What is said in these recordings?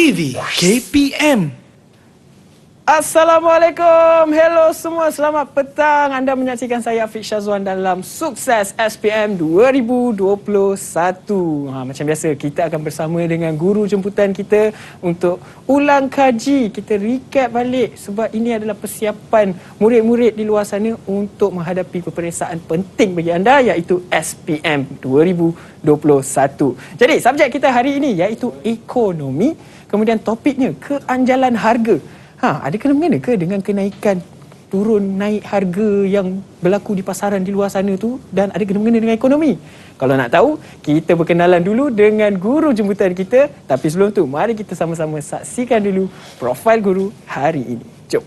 TV KPM. Assalamualaikum, hello semua, selamat petang. Anda menyaksikan saya Afiq Syazwan dalam Sukses SPM 2021. Macam biasa, kita akan bersama dengan guru jemputan kita untuk ulang kaji. Kita recap balik sebab ini adalah persiapan murid-murid di luar sana untuk menghadapi peperiksaan penting bagi anda, iaitu SPM 2021. Jadi, subjek kita hari ini iaitu ekonomi. Kemudian topiknya keanjalan harga. Ada kena-mengena ke dengan kenaikan turun naik harga yang berlaku di pasaran di luar sana tu, dan ada kena-mengena dengan ekonomi? Kalau nak tahu, kita berkenalan dulu dengan guru jemputan kita. Tapi sebelum tu, mari kita sama-sama saksikan dulu profil guru hari ini. Jom.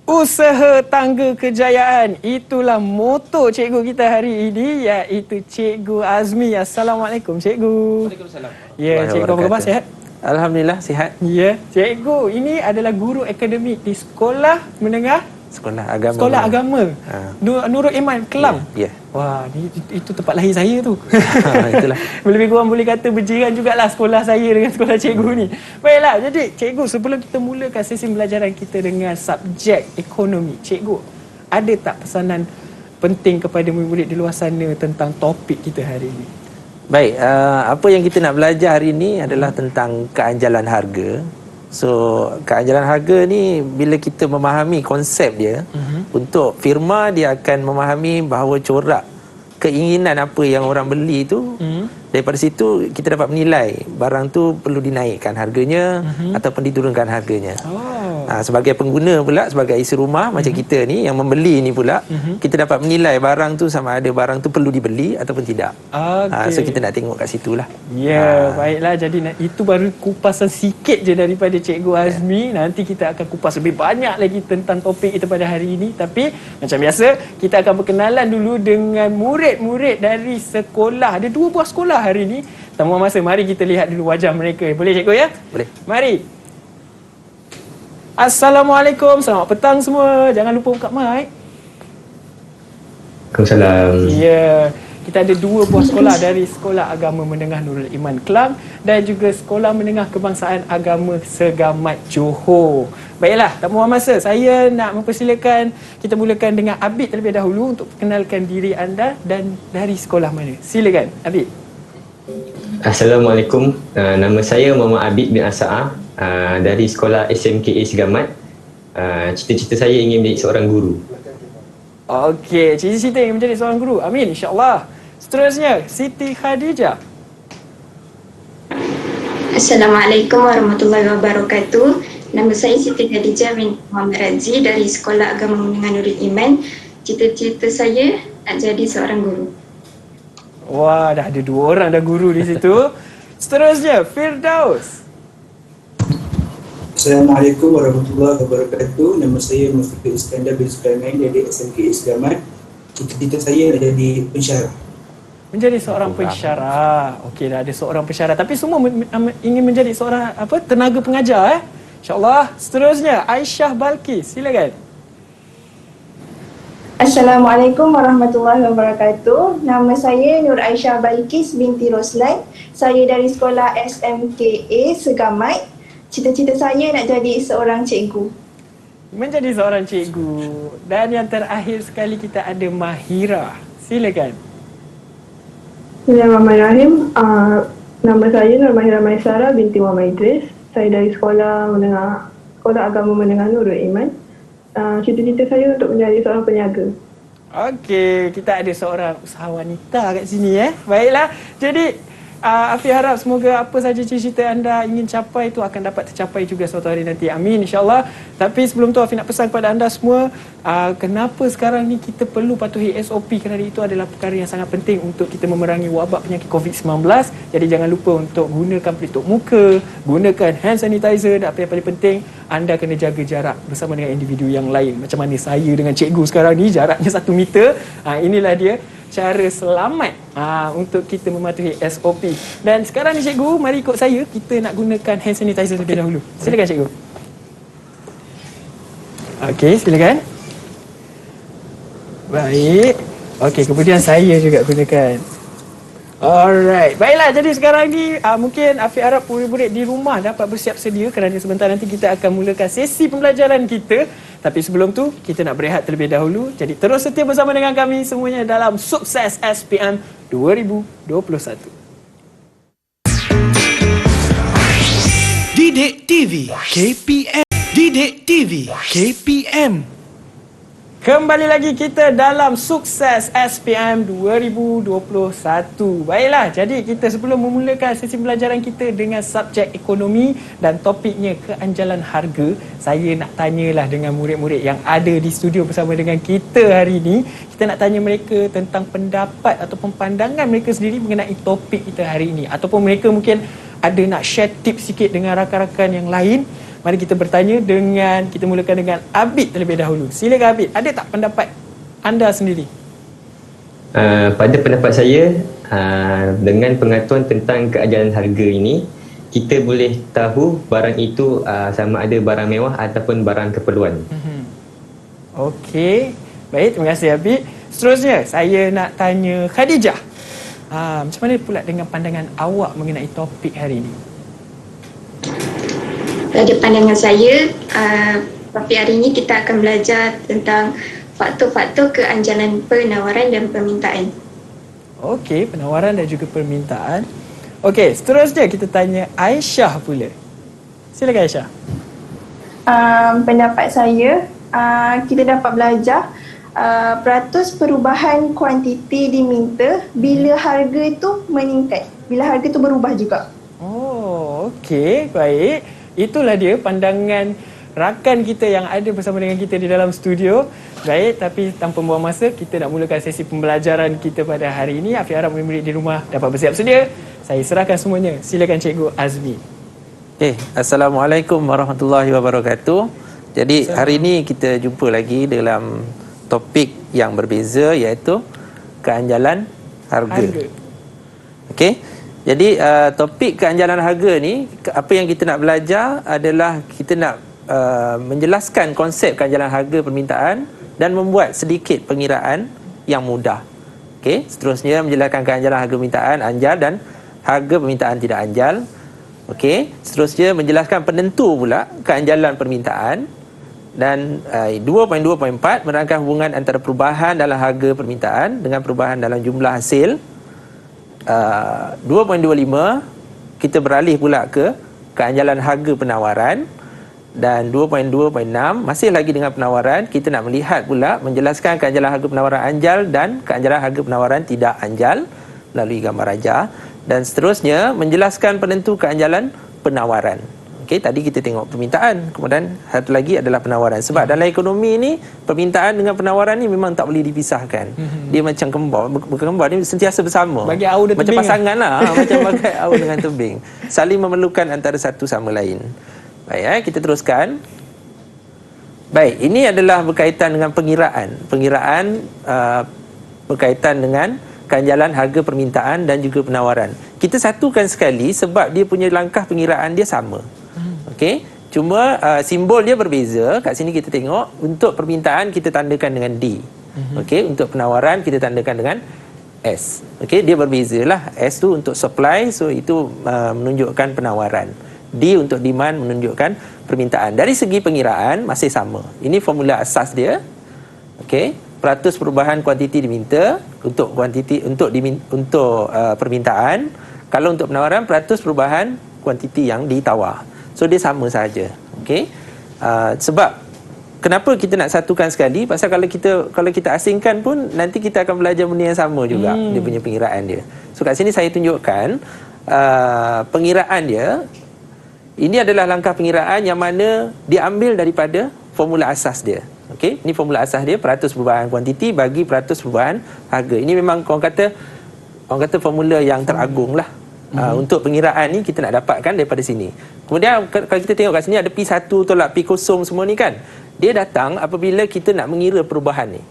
Usaha tangga kejayaan, itulah moto cikgu kita hari ini, iaitu Cikgu Azmi. Assalamualaikum cikgu. Waalaikumsalam. Ya, cikgu apa khabar, sihat? Alhamdulillah sihat. Ya, cikgu ini adalah guru akademik di sekolah menengah Sekolah agama. Nurul Iman Kelang. Ya. Wah, itu tempat lahir saya tu. Itulah. Lebih kurang boleh kata berjiran jugalah sekolah saya dengan sekolah cikgu ni. Baiklah, jadi cikgu, sebelum kita mulakan sesi pembelajaran kita dengan subjek ekonomi, cikgu ada tak pesanan penting kepada murid-murid di luar sana tentang topik kita hari ini? Baik, apa yang kita nak belajar hari ini adalah tentang keanjalan harga. So, keanjalan harga ni bila kita memahami konsep dia, untuk firma dia akan memahami bahawa corak keinginan apa yang orang beli tu, daripada situ kita dapat menilai barang tu perlu dinaikkan harganya ataupun diturunkan harganya. Sebagai pengguna pula, sebagai isi rumah macam kita ni yang membeli ni pula, kita dapat menilai barang tu sama ada barang tu perlu dibeli ataupun tidak. So kita nak tengok kat situlah. Ya, baiklah. Jadi itu baru kupasan sikit je daripada Cikgu Azmi. Nanti kita akan kupas lebih banyak lagi tentang topik kita pada hari ini. Tapi macam biasa, kita akan berkenalan dulu dengan murid-murid dari sekolah. Ada 2 buah sekolah hari ini. Tanpa masa, mari kita lihat dulu wajah mereka. Boleh cikgu ya? Boleh. Mari. Assalamualaikum, selamat petang semua. Jangan lupa buka mic. Waalaikumsalam. Ya, kita ada 2 buah sekolah dari Sekolah Agama Menengah Nurul Iman Kelang dan juga Sekolah Menengah Kebangsaan Agama Segamat Johor. Baiklah, tak buang masa, saya nak mempersilakan kita mulakan dengan Abid terlebih dahulu untuk perkenalkan diri anda dan dari sekolah mana. Silakan, Abid. Assalamualaikum. Nama saya Muhammad Abid bin Asa'ah, dari sekolah SMKA Segamat. Cita-cita saya ingin menjadi seorang guru. Okey, cita-cita ingin menjadi seorang guru. Amin, insya-Allah. Seterusnya, Siti Khadijah. Assalamualaikum warahmatullahi wabarakatuh. Nama saya Siti Khadijah bin Muhammad Razi dari Sekolah Agama Menengah Nurul Iman. Cita-cita saya nak jadi seorang guru. Wah, dah ada 2 orang dah guru di situ. Seterusnya, Firdaus. Assalamualaikum warahmatullahi wabarakatuh. Nama saya Mufiqul Iskandar bin Sulaiman dari SMKA Segamat. Cita-cita saya nak jadi pensyarah. Menjadi seorang pensyarah. Okey, dah ada seorang pensyarah. Tapi semua ingin menjadi seorang tenaga pengajar. InsyaAllah. Seterusnya, Aisyah Balkis. Silakan. Assalamualaikum warahmatullahi wabarakatuh. Nama saya Nur Aisyah Balkis binti Roslan. Saya dari sekolah SMKA Segamat. Cita-cita saya nak jadi seorang cikgu. Menjadi seorang cikgu. Dan yang terakhir sekali kita ada Mahira. Silakan. Bismillahirrahmanirrahim. Nama saya Nur Mahira Maisara binti Muhammad Idris. Saya dari Sekolah Agama Menengah Nurul Iman. Cita-cita saya untuk menjadi seorang peniaga. Okey, kita ada seorang usahawan wanita kat sini. Baiklah. Jadi Afi harap semoga apa saja cita-cita anda ingin capai itu akan dapat tercapai juga suatu hari nanti. Amin, insyaAllah. Tapi sebelum tu Afi nak pesan kepada anda semua, kenapa sekarang ni kita perlu patuhi SOP, kerana itu adalah perkara yang sangat penting untuk kita memerangi wabak penyakit COVID-19. Jadi jangan lupa untuk gunakan pelitup muka, gunakan hand sanitizer, dan apa yang paling penting, anda kena jaga jarak bersama dengan individu yang lain. Macam mana saya dengan cikgu sekarang ni, jaraknya 1 meter. Inilah dia cara selamat untuk kita mematuhi SOP. Dan sekarang ni cikgu, mari ikut saya, kita nak gunakan hand sanitizer terlebih dahulu. Silakan cikgu. Okey, silakan. Baik. Okey, kemudian saya juga gunakan. Alright. Baiklah, jadi sekarang ni mungkin Afiq harap murid-murid di rumah dapat bersiap sedia kerana sebentar nanti kita akan mulakan sesi pembelajaran kita. Tapi sebelum tu, kita nak berehat terlebih dahulu. Jadi terus setia bersama dengan kami semuanya dalam Sukses SPM 2021. Didik TV KPM. Didik TV KPM. Kembali lagi kita dalam Sukses SPM 2021. Baiklah, jadi kita sebelum memulakan sesi pembelajaran kita dengan subjek ekonomi dan topiknya keanjalan harga, saya nak tanyalah dengan murid-murid yang ada di studio bersama dengan kita hari ini. Kita nak tanya mereka tentang pendapat ataupun pandangan mereka sendiri mengenai topik kita hari ini. Ataupun mereka mungkin ada nak share tips sikit dengan rakan-rakan yang lain. Mari kita bertanya dengan, kita mulakan dengan Abid terlebih dahulu. Silakan Abid, ada tak pendapat anda sendiri? Pada pendapat saya, dengan pengetahuan tentang keajalan harga ini, kita boleh tahu barang itu sama ada barang mewah ataupun barang keperluan. Okey, baik, terima kasih Abid. Seterusnya, saya nak tanya Khadijah. Macam mana pula dengan pandangan awak mengenai topik hari ini? Pada pandangan saya, topik hari ini kita akan belajar tentang faktor-faktor keanjalan penawaran dan permintaan. Okey, penawaran dan juga permintaan. Okey, seterusnya kita tanya Aisyah pula. Silakan Aisyah. Pendapat saya, kita dapat belajar peratus perubahan kuantiti diminta bila harga itu meningkat, bila harga itu berubah juga. Oh, okey, baik. Itulah dia pandangan rakan kita yang ada bersama dengan kita di dalam studio. Baik, tapi tanpa membuang masa, kita nak mulakan sesi pembelajaran kita pada hari ini. Afiq harap murid-murid di rumah dapat bersiap sedia. Saya serahkan semuanya. Silakan Cikgu Azmi. Assalamualaikum warahmatullahi wabarakatuh. Jadi hari ini kita jumpa lagi dalam topik yang berbeza, iaitu keanjalan harga. Okey. Jadi topik keanjalan harga ni, apa yang kita nak belajar adalah kita nak menjelaskan konsep keanjalan harga permintaan dan membuat sedikit pengiraan yang mudah. Okey, seterusnya menjelaskan keanjalan harga permintaan anjal dan harga permintaan tidak anjal. Okey, seterusnya menjelaskan penentu pula keanjalan permintaan, dan 2.2.4 menerangkan hubungan antara perubahan dalam harga permintaan dengan perubahan dalam jumlah hasil. 2.25 kita beralih pula ke keanjalan harga penawaran, dan 2.2.6 masih lagi dengan penawaran, kita nak melihat pula menjelaskan keanjalan harga penawaran anjal dan keanjalan harga penawaran tidak anjal melalui gambar rajah, dan seterusnya menjelaskan penentu keanjalan penawaran. Okey, tadi kita tengok permintaan, kemudian satu lagi adalah penawaran. Sebab dalam ekonomi ni, permintaan dengan penawaran ni memang tak boleh dipisahkan. Dia macam kembar, berkembar ni sentiasa bersama. Bagi au dan macam tebing pasangan lah, macam pakai au dengan tebing. Saling memerlukan antara satu sama lain. Baik, kita teruskan. Baik, ini adalah berkaitan dengan pengiraan. Pengiraan berkaitan dengan keanjalan harga permintaan dan juga penawaran. Kita satukan sekali sebab dia punya langkah pengiraan dia sama. Okey, cuma simbol dia berbeza. Kat sini kita tengok, untuk permintaan kita tandakan dengan D. Okey, untuk penawaran kita tandakan dengan S. Okey, dia berbezalah. S tu untuk supply, so itu menunjukkan penawaran. D untuk demand, menunjukkan permintaan. Dari segi pengiraan masih sama. Ini formula asas dia. Okey, peratus perubahan kuantiti diminta untuk kuantiti untuk permintaan. Kalau untuk penawaran, peratus perubahan kuantiti yang ditawar. So dia sama saja. Okey. Sebab kenapa kita nak satukan sekali? Pasal kalau kita asingkan pun nanti kita akan belajar benda yang sama juga, dia punya pengiraan dia. So kat sini saya tunjukkan pengiraan dia, ini adalah langkah pengiraan yang mana diambil daripada formula asas dia. Okey, ini formula asas dia, peratus perubahan kuantiti bagi peratus perubahan harga. Ini memang orang kata formula yang teragung lah. Untuk pengiraan ni kita nak dapatkan daripada sini. Kemudian kalau kita tengok kat sini ada P1 tolak P0 semua ni kan. Dia datang apabila kita nak mengira perubahan ni.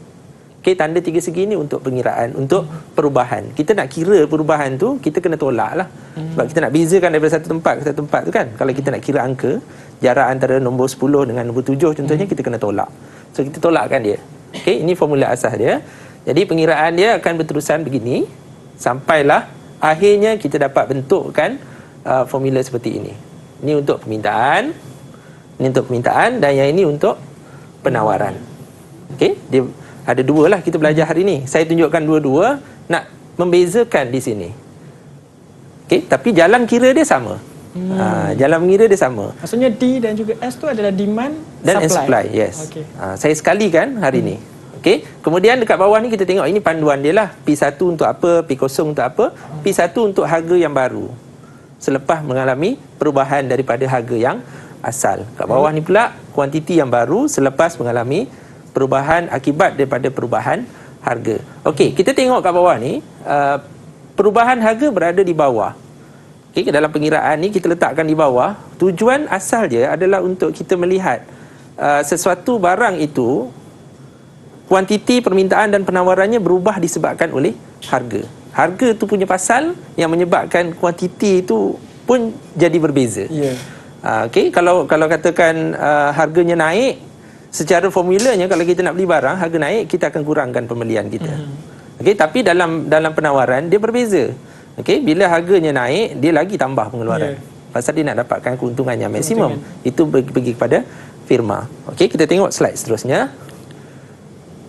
Okey, tanda tiga segi ni untuk pengiraan, untuk perubahan. Kita nak kira perubahan tu, kita kena tolak lah. Sebab kita nak bezakan daripada satu tempat ke satu tempat tu kan. Kalau kita nak kira angka, jarak antara nombor 10 dengan nombor 7 contohnya, kita kena tolak. So kita tolakkan dia. Okey, ini formula asas dia. Jadi pengiraan dia akan berterusan begini sampailah akhirnya kita dapat bentukkan formula seperti ini. Ini untuk permintaan, ini untuk permintaan, dan yang ini untuk penawaran. Okey, dia ada dua lah kita belajar hari ni. Saya tunjukkan dua-dua nak membezakan di sini. Okey, tapi jalan kira dia sama. Jalan mengira dia sama. Maksudnya D dan juga S tu adalah demand dan supply. supply, yes. Okay. Saya sekalikan hari ni. Okey. Kemudian dekat bawah ni kita tengok ini panduan dia lah. P1 untuk apa, P0 untuk apa, P1 untuk harga yang baru selepas mengalami perubahan daripada harga yang asal. Kat bawah ni pula kuantiti yang baru selepas mengalami perubahan akibat daripada perubahan harga. Okey, kita tengok kat bawah ni perubahan harga berada di bawah. Okay, dalam pengiraan ni kita letakkan di bawah. Tujuan asal dia adalah untuk kita melihat sesuatu barang itu, kuantiti, permintaan dan penawarannya berubah disebabkan oleh harga. Harga tu punya pasal yang menyebabkan kuantiti itu pun jadi berbeza. Okay, kalau katakan harganya naik, secara formulanya kalau kita nak beli barang, harga naik, kita akan kurangkan pembelian kita. Okay, tapi dalam penawaran dia berbeza. Okey, bila harganya naik, dia lagi tambah pengeluaran. Pasal dia nak dapatkan keuntungan yang maksimum. Itu pergi kepada firma. Okey, kita tengok slide seterusnya.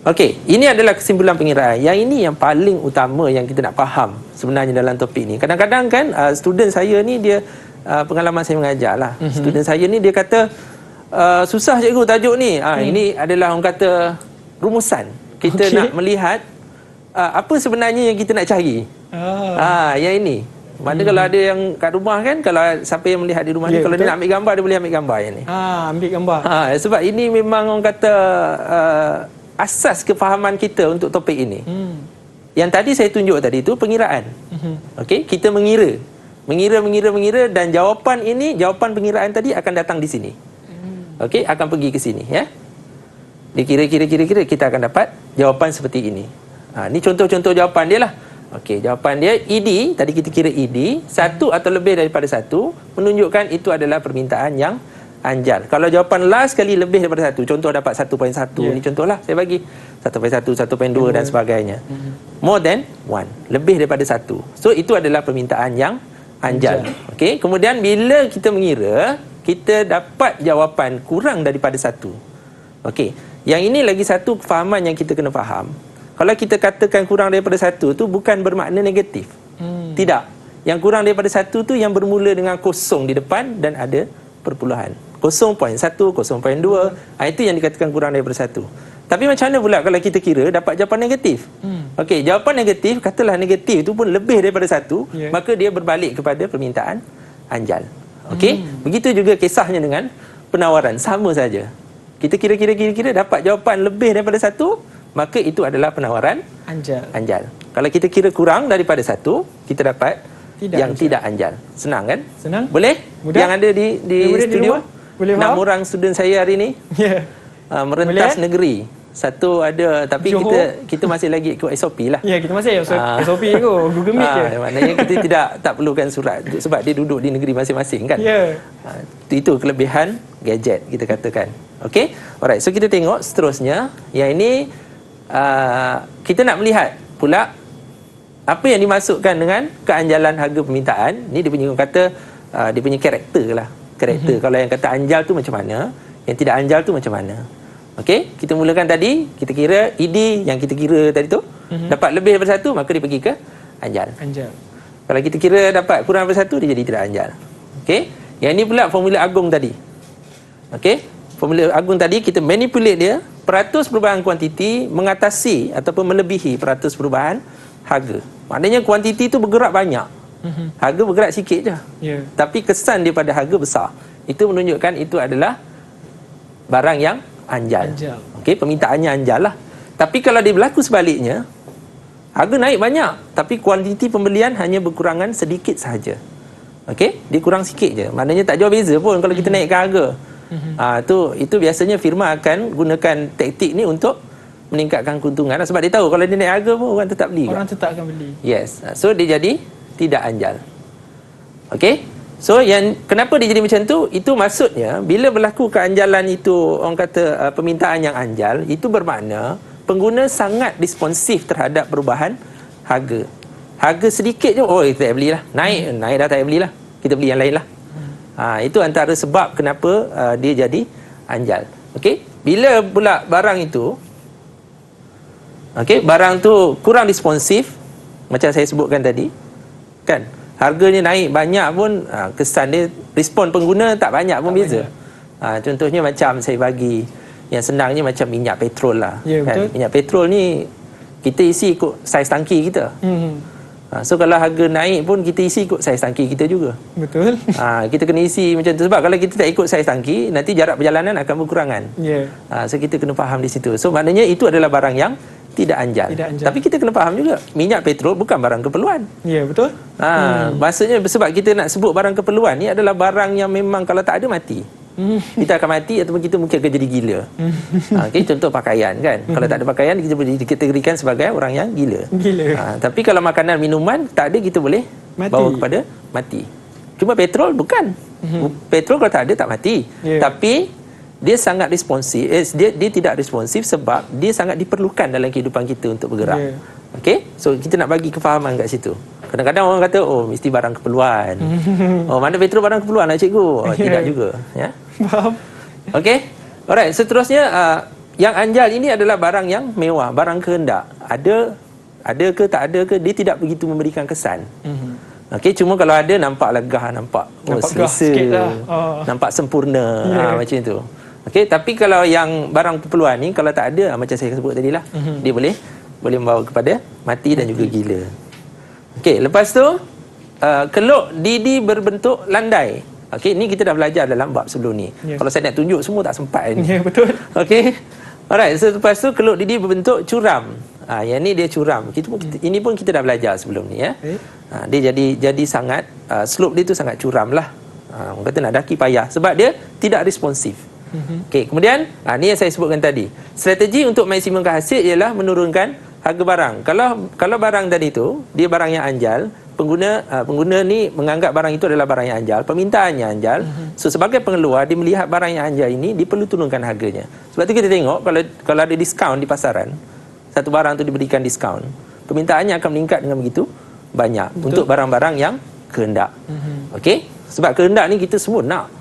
Okey, ini adalah kesimpulan pengiraan. Yang ini yang paling utama yang kita nak faham sebenarnya dalam topik ni. Kadang-kadang kan student saya ni dia pengalaman saya mengajar lah. Student saya ni dia kata susah cikgu tajuk ni. Ini adalah orang kata rumusan. Kita nak melihat apa sebenarnya yang kita nak cari. Yang ini. Mana kalau ada yang kat rumah kan, kalau siapa yang melihat di rumah ni, kalau dia nak ambil gambar, dia boleh ambil gambar yang ni. Ambil gambar. Sebab ini memang orang kata asas kefahaman kita untuk topik ini. Yang tadi saya tunjuk tadi tu pengiraan. Okey, kita mengira dan jawapan jawapan pengiraan tadi akan datang di sini. Okey, akan pergi ke sini ya. Dikira kita akan dapat jawapan seperti ini. Ni contoh-contoh jawapan dia lah. Okey, jawapan dia ED, tadi kita kira ED, satu atau lebih daripada satu, menunjukkan itu adalah permintaan yang anjal. Kalau jawapan last sekali lebih daripada satu, contoh dapat 1.1, ni contohlah saya bagi 1.1, 1.2 dan sebagainya. More than 1, lebih daripada satu. So itu adalah permintaan yang anjal. Okey, kemudian bila kita mengira, kita dapat jawapan kurang daripada satu. Okey, yang ini lagi satu kefahaman yang kita kena faham. Kalau kita katakan kurang daripada satu tu bukan bermakna negatif. Tidak. Yang kurang daripada satu tu yang bermula dengan kosong di depan dan ada perpuluhan. 0.1, 0.2, itu yang dikatakan kurang daripada satu. Tapi macam mana pula kalau kita kira dapat jawapan negatif? Okey, jawapan negatif, katalah negatif itu pun lebih daripada satu, maka dia berbalik kepada permintaan anjal. Okey, begitu juga kisahnya dengan penawaran, sama saja. Kita kira dapat jawapan lebih daripada satu, maka itu adalah penawaran anjal. Kalau kita kira kurang daripada satu, kita dapat tidak anjal. Senang kan? Senang. Boleh? Mudah. Yang ada di studio. Boleh 6 orang student saya hari ni. Merentas negeri. Satu ada, tapi kita masih lagi ikut SOP lah. Kita masih SOP tu, Google Meet je. Maknanya kita tak perlukan surat sebab dia duduk di negeri masing-masing kan. Itu kelebihan gadget kita katakan. Okey? Alright, so kita tengok seterusnya. Yang ini kita nak melihat pula apa yang dimasukkan dengan keanjalan harga permintaan. Ni dia punya kata dia punya karakter lah. Karakter. Kalau yang kata anjal tu macam mana, yang tidak anjal tu macam mana. Okey, kita mulakan tadi, kita kira ED yang kita kira tadi tu dapat lebih daripada satu, maka dia pergi ke anjal. Kalau kita kira dapat kurang daripada satu, dia jadi tidak anjal. Okey, yang ini pula formula agung tadi. Okey, formula agung tadi kita manipulate dia, peratus perubahan kuantiti mengatasi ataupun melebihi peratus perubahan harga. Maknanya kuantiti tu bergerak banyak. Harga bergerak sikit je. Ya. Tapi kesan dia pada harga besar. Itu menunjukkan itu adalah barang yang anjal. Okey, permintaannya anjal lah. Tapi kalau dia berlaku sebaliknya, harga naik banyak tapi kuantiti pembelian hanya berkurangan sedikit sahaja. Okey, dia kurang sikit je. Maknanya tak jauh beza pun kalau kita naikkan harga. Itu biasanya firma akan gunakan taktik ni untuk meningkatkan keuntungan sebab dia tahu kalau dia naik harga pun orang tetap beli. Orang tetap akan beli. Yes. So dia jadi tidak anjal. Okey? So yang kenapa dia jadi macam tu? Itu maksudnya bila berlaku keanjalan itu, orang kata permintaan yang anjal, itu bermakna pengguna sangat responsif terhadap perubahan harga. Harga sedikit je, oh kita tak belilah. Naik dah tak belilah. Kita beli yang lain lah. Itu antara sebab kenapa dia jadi anjal. Okey? Bila pula barang itu barang tu kurang responsif macam saya sebutkan tadi, kan? Harganya naik banyak pun kesan dia, respon pengguna tak banyak pun beza. Contohnya macam saya bagi yang senangnya macam minyak petrol lah. Ya, kan? betul. Minyak petrol ni kita isi ikut saiz tangki kita. So kalau harga naik pun kita isi ikut saiz tangki kita juga. Betul. Kita kena isi macam tu sebab kalau kita tak ikut saiz tangki nanti jarak perjalanan akan berkurangan. Ya. So kita kena faham di situ. So maknanya itu adalah barang yang tidak anjal. Tapi kita kena faham juga minyak petrol bukan barang keperluan. Ya, betul. Maksudnya sebab kita nak sebut barang keperluan ni adalah barang yang memang kalau tak ada mati. Kita akan mati ataupun kita mungkin akan jadi gila. Contoh pakaian kan. Kalau tak ada pakaian kita boleh dikategorikan sebagai orang yang gila. Tapi kalau makanan minuman tak ada kita boleh bawa kepada mati. Cuma petrol bukan. Petrol kalau tak ada tak mati. Tapi dia sangat responsif. Dia tidak responsif sebab dia sangat diperlukan dalam kehidupan kita untuk bergerak. Okey? So kita nak bagi kefahaman kat situ. Kadang-kadang orang kata mesti barang keperluan. Mana petrol barang keperluan lah cikgu? Tidak juga, ya. Faham. Okey? Alright, seterusnya yang anjal ini adalah barang yang mewah, barang kehendak. Ada ke tak ada ke, dia tidak begitu memberikan kesan. Okey, cuma kalau ada nampak legah, nampak selesa, nampak sempurna, macam itu. Okey, tapi kalau yang barang keperluan ni kalau tak ada macam saya sebut tadilah, dia boleh membawa kepada mati dan juga gila. Okey, lepas tu keluk didi berbentuk landai. Okey, ni kita dah belajar dalam bab sebelum ni. Kalau saya nak tunjuk semua tak sempat ni. Ya, betul. Okey. Alright, so lepas tu keluk didi berbentuk curam. Yang ni dia curam. Ini pun kita dah belajar sebelum ni, ya. Dia jadi sangat slope dia tu sangat curam lah. Orang kata nak daki payah sebab dia tidak responsif. Okey, kemudian ni yang saya sebutkan tadi. Strategi untuk maksimumkan hasil ialah menurunkan harga barang. Kalau barang tadi tu dia barang yang anjal, pengguna ni menganggap barang itu adalah barang yang anjal, permintaannya anjal. So sebagai pengeluar dia melihat barang yang anjal ini dia perlu turunkan harganya. Sebab tu kita tengok kalau ada diskaun di pasaran, satu barang tu diberikan diskaun, permintaannya akan meningkat dengan begitu banyak. Betul. Untuk barang-barang yang kehendak. Okey? Sebab kehendak ni kita semua nak.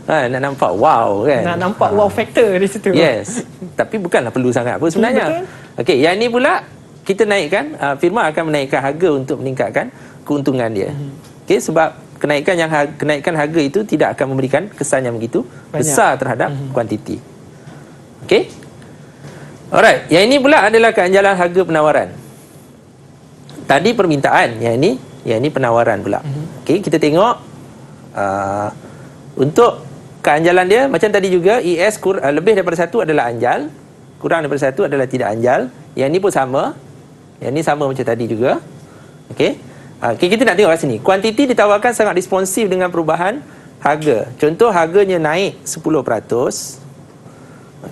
Nak nampak wow kan. Nak nampak wow factor di situ. Yes. Tapi bukanlah perlu sangat pun sebenarnya. Okey, yang ni pula kita naikkan, firma akan menaikkan harga untuk meningkatkan keuntungan dia. Okey, sebab kenaikan harga itu tidak akan memberikan kesan yang begitu besar terhadap kuantiti. Okey? Alright, yang ini pula adalah keanjalan harga penawaran. Tadi permintaan, yang ini penawaran pula. Okey, kita tengok untuk keanjalan dia macam tadi juga, ES lebih daripada satu adalah anjal, kurang daripada satu adalah tidak anjal. Yang ni pun sama. Yang ni sama macam tadi juga. Okey. Kita nak tengok kat sini. Kuantiti ditawarkan sangat responsif dengan perubahan harga. Contoh harganya naik 10%.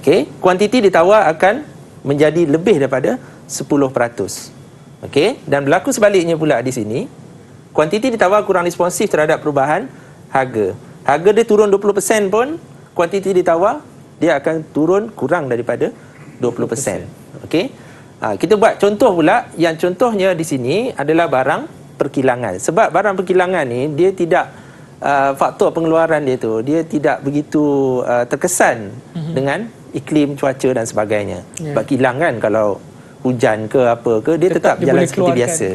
Okey. Kuantiti ditawar akan menjadi lebih daripada 10%. Okey. Dan berlaku sebaliknya pula di sini. Kuantiti ditawar kurang responsif terhadap perubahan harga. Harga dia turun 20% pun, kuantiti ditawar dia akan turun kurang daripada 20%. Okey. Kita buat contoh pula, yang contohnya di sini adalah barang perkilangan. Sebab barang perkilangan ni dia tidak faktor pengeluaran dia tu, dia tidak begitu terkesan dengan iklim, cuaca dan sebagainya. Sebab kilang kan kalau hujan ke apa ke dia tetap jalan seperti biasa.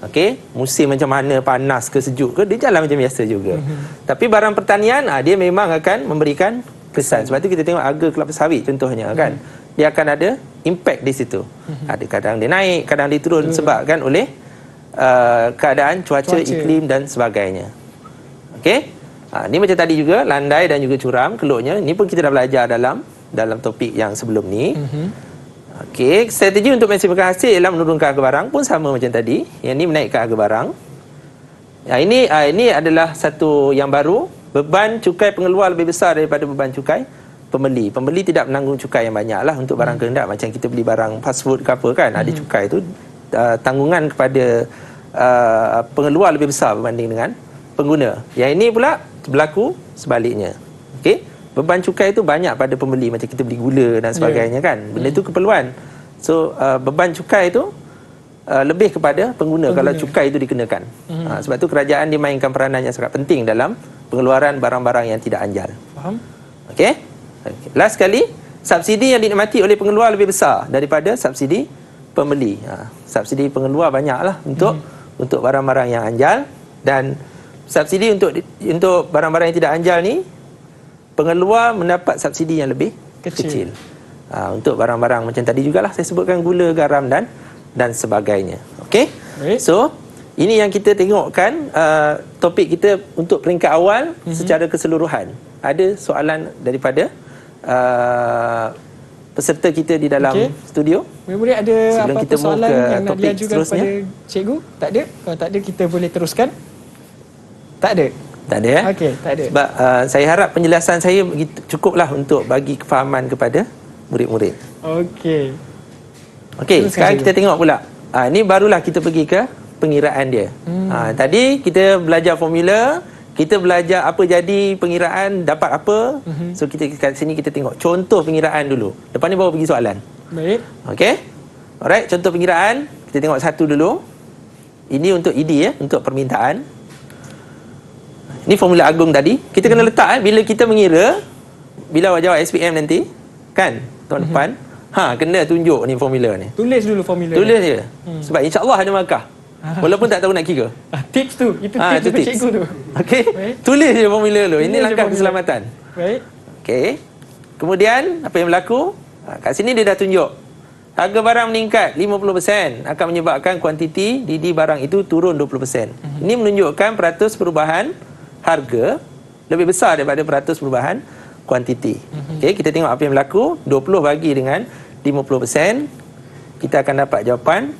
Okey, musim macam mana, panas ke sejuk ke, dia jalan macam biasa juga. Tapi barang pertanian dia memang akan memberikan kesan. Sebab tu kita tengok harga kelapa sawit contohnya kan, dia akan ada impact di situ. Ada kadang dia naik, kadang dia turun sebabkan oleh keadaan cuaca, iklim dan sebagainya. Okey? Ni macam tadi juga, landai dan juga curam keluarnya. Ni pun kita dah belajar dalam topik yang sebelum ni. Okey, strategi untuk maksimalkan hasil ialah menurunkan harga barang pun sama macam tadi. Yang ni menaikkan harga barang. Ini adalah satu yang baru. Beban cukai pengeluar lebih besar daripada beban cukai pembeli. Pembeli tidak menanggung cukai yang banyak lah untuk barang kehendak. Macam kita beli barang fast food ke apa kan, ada cukai tu. Tanggungan kepada pengeluar lebih besar berbanding dengan pengguna. Yang ini pula berlaku sebaliknya. Okey, beban cukai itu banyak pada pembeli, macam kita beli gula dan sebagainya kan. Benda itu keperluan. So beban cukai itu lebih kepada pengguna kalau cukai itu dikenakan. Sebab tu kerajaan dimainkan peranan yang sangat penting dalam pengeluaran barang-barang yang tidak anjal. Faham? Okey. Last sekali, subsidi yang dinikmati oleh pengeluar lebih besar daripada subsidi pembeli. Subsidi pengeluar banyaklah untuk barang-barang yang anjal, dan subsidi untuk barang-barang yang tidak anjal ni pengeluar mendapat subsidi yang lebih kecil. Untuk barang-barang macam tadi jugalah saya sebutkan, gula, garam dan sebagainya. Okey. So ini yang kita tengokkan topik kita untuk peringkat awal secara keseluruhan. Ada soalan daripada peserta kita di dalam studio? Murid-murid ada sebelum apa-apa kita soalan yang nak topik diajukan kepada cikgu? Tak ada? Kalau tak ada, kita boleh teruskan? Tak ada? Tak ada ya? Okey, tak ada. Sebab saya harap penjelasan saya cukuplah untuk bagi kefahaman kepada murid-murid. Okey. Okey, sekarang kita tengok pula. Ini barulah kita pergi ke pengiraan dia. Tadi kita belajar formula, kita belajar apa jadi pengiraan, dapat apa. So kita kat sini kita tengok contoh pengiraan dulu. Lepas ni baru pergi soalan. Baik. Okey. Alright, contoh pengiraan kita tengok satu dulu. Ini untuk ED ya, untuk permintaan. Ini formula agung tadi. Kita kena letak bila kita mengira, bila awak jawab SPM nanti, kan? Tahun depan, kena tunjuk ni formula ni. Tulis dulu formula. Tulis je. Sebab insya-Allah ada markah. Walaupun tak tahu nak kira. Tips tu, itu tips daripada cikgu tu. Okey. Tulis je formula dulu. Ini langkah keselamatan. Baik. Okey. Kemudian apa yang berlaku? Kat sini dia dah tunjuk. Harga barang meningkat 50% akan menyebabkan kuantiti DD barang itu turun 20%. Ini menunjukkan peratus perubahan harga lebih besar daripada peratus perubahan kuantiti. Okey, kita tengok apa yang berlaku. 20 bagi dengan 50%, kita akan dapat jawapan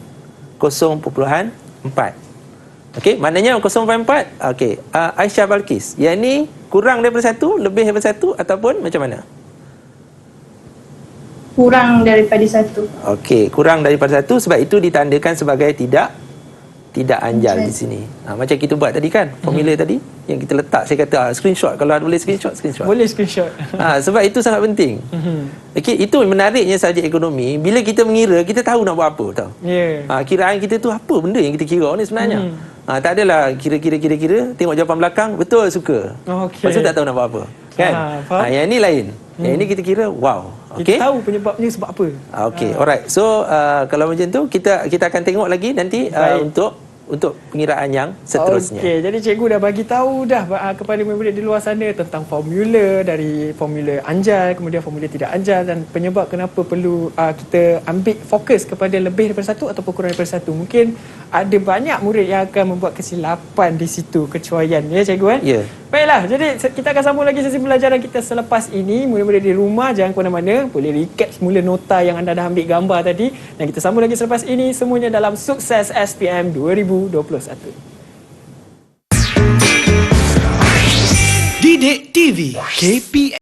0.4. Okey, maknanya 0.4. Okey, Aisyah Balkis, yang ni kurang daripada 1, lebih daripada 1 ataupun macam mana? Kurang daripada 1. Okey, kurang daripada 1, sebab itu ditandakan sebagai tidak anjal di sini. Macam kita buat tadi kan, formula tadi yang kita letak, saya kata screenshot, kalau boleh screenshot. Boleh screenshot. Sebab itu sangat penting. Okey, itu menariknya subjek ekonomi, bila kita mengira, kita tahu nak buat apa tau. Kiraan kita tu apa benda yang kita kira ni sebenarnya. Tak adalah kira-kira tengok jawapan belakang, betul suka. Lepas tu tak tahu nak buat apa. Kan? Yang ni lain. Yang ni kita kira wow. Okay? Kita tahu penyebabnya sebab apa. Okey, alright. So kalau macam tu kita akan tengok lagi nanti untuk pengiraan yang seterusnya. Okey, jadi cikgu dah bagi tahu dah kepada murid-murid di luar sana tentang formula, dari formula anjal, kemudian formula tidak anjal, dan penyebab kenapa perlu kita ambil fokus kepada lebih daripada 1 ataupun kurang daripada 1. Mungkin ada banyak murid yang akan membuat kesilapan di situ, kecuaian ya cikgu Ya. Baiklah, jadi kita akan sambung lagi sesi pelajaran kita selepas ini. Murid-murid di rumah jangan ke mana-mana, boleh recap semula nota yang anda dah ambil gambar tadi, dan kita sambung lagi selepas ini, semuanya dalam Sukses SPM 2021. Didik TV KPM.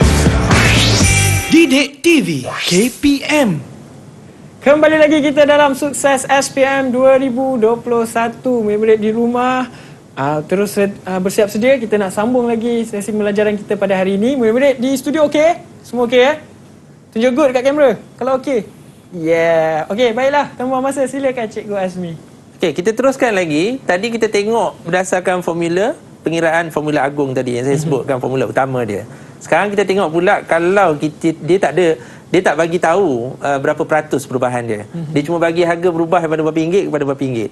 Didik TV KPM. Kembali lagi kita dalam Sukses SPM 2021. Murid-murid di rumah, terus bersiap sedia, kita nak sambung lagi sesi pelajaran kita pada hari ini. Murid-murid di studio okey? Semua okey ya? Tunjuk good dekat kamera kalau okey. Yeah. Okey, baiklah. Tanpa masa, silakan Cikgu Azmi. Okey, kita teruskan lagi. Tadi kita tengok berdasarkan formula, pengiraan formula agung tadi yang saya sebutkan, formula utama dia. Sekarang kita tengok pula kalau dia tak bagi tahu berapa peratus perubahan dia. Dia cuma bagi harga berubah daripada berapa ringgit kepada berapa ringgit.